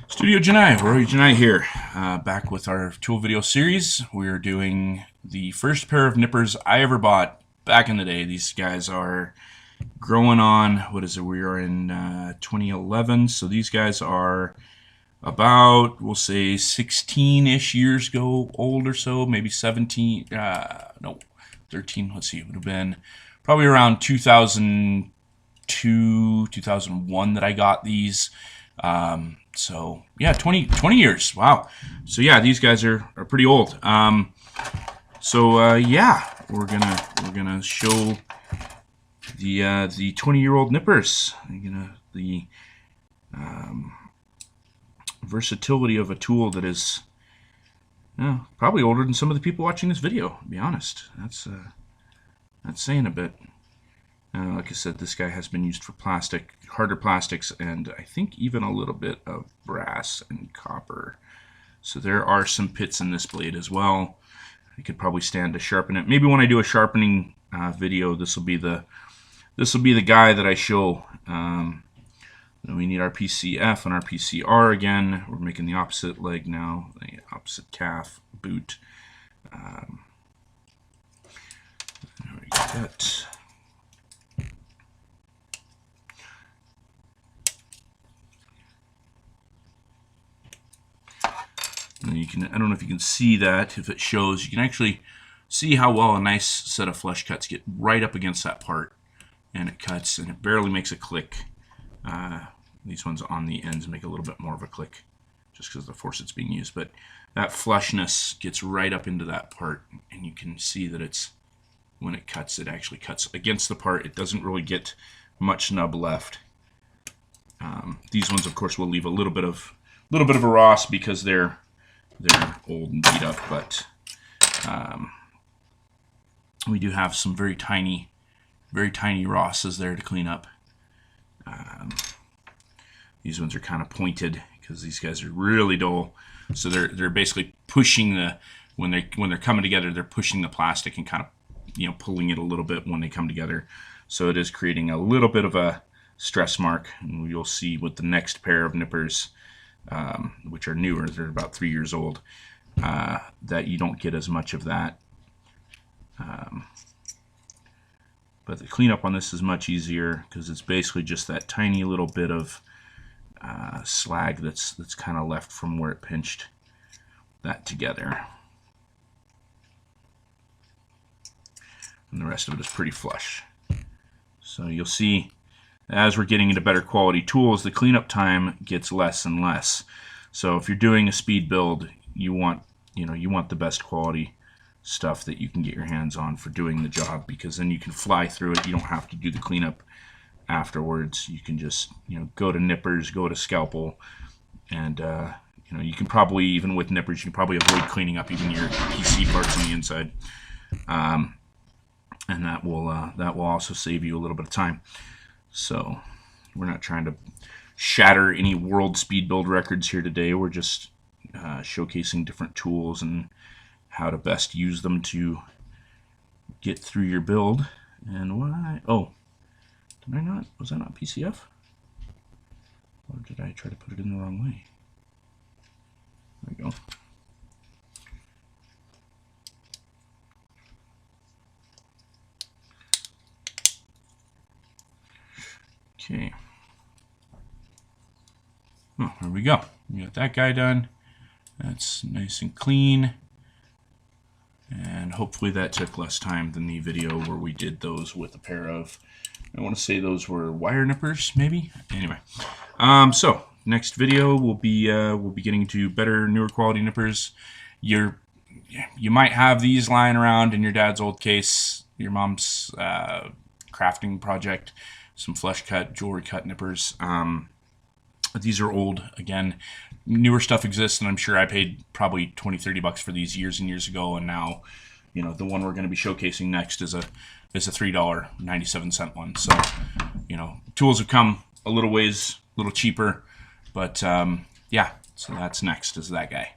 Studio Janai, Rory Janai here, back with our tool video series. We're doing the first pair of nippers I ever bought back in the day. These guys are growing on, what is it, we are in 2011, so these guys are about, we'll say 16-ish years ago, old or so, maybe 17, no, 13, let's see, it would have been probably around 2002, 2001 that I got these. So yeah, 20 years. Wow. So yeah, these guys are pretty old. Yeah, we're gonna show the 20-year-old nippers. The versatility of a tool that is probably older than some of the people watching this video. To be honest, that's saying a bit. Like I said, this guy has been used for plastic, harder plastics, and I think even a little bit of brass and copper. So there are some pits in this blade as well. I could probably stand to sharpen it. Maybe when I do a sharpening video, this will be the guy that I show. Then we need our PCF and our PCR again. We're making the opposite leg now, the opposite calf boot. There we go. That. And you can, I don't know if you can see that, if it shows, you can actually see how well a nice set of flush cuts get right up against that part, and it cuts, and it barely makes a click. These ones on the ends make a little bit more of a click, just because of the force it's being used, but that flushness gets right up into that part, and you can see that it's, when it cuts, it actually cuts against the part. It doesn't really get much snub left. These ones, of course, will leave a little bit of a ross because they're old and beat up, but we do have some very tiny rosses there to clean up. These ones are kind of pointed because these guys are really dull, so they're basically pushing the, when they're coming together, they're pushing the plastic and kind of pulling it a little bit when they come together. So it is creating a little bit of a stress mark, and you'll see with the next pair of nippers, which are newer, they're about 3 years old, that you don't get as much of that. But the cleanup on this is much easier because it's basically just that tiny little bit of slag that's kind of left from where it pinched that together. And the rest of it is pretty flush. So you'll see, as we're getting into better quality tools, the cleanup time gets less and less. So if you're doing a speed build, you want the best quality stuff that you can get your hands on for doing the job, because then you can fly through it. You don't have to do the cleanup afterwards. You can just go to nippers, go to scalpel, and you can probably, even with nippers, you can probably avoid cleaning up even your PC parts on the inside. And that will also save you a little bit of time. So we're not trying to shatter any world speed build records here today. We're just showcasing different tools and how to best use them to get through your build. And why? Oh, did I not? Was that not PCF? Or did I try to put it in the wrong way? There we go. Okay. Oh, there we go. We got that guy done. That's nice and clean. And hopefully that took less time than the video where we did those with a pair of, I want to say those were wire nippers, maybe? Anyway. So next video we'll be getting into better, newer quality nippers. You might have these lying around in your dad's old case, your mom's crafting project. Some flush cut, jewelry cut nippers. These are old. Again, newer stuff exists, and I'm sure I paid probably 20-30 bucks for these years and years ago, and now the one we're going to be showcasing next is a $3.97 one. So tools have come a little ways, a little cheaper, but yeah, so that's next, is that guy.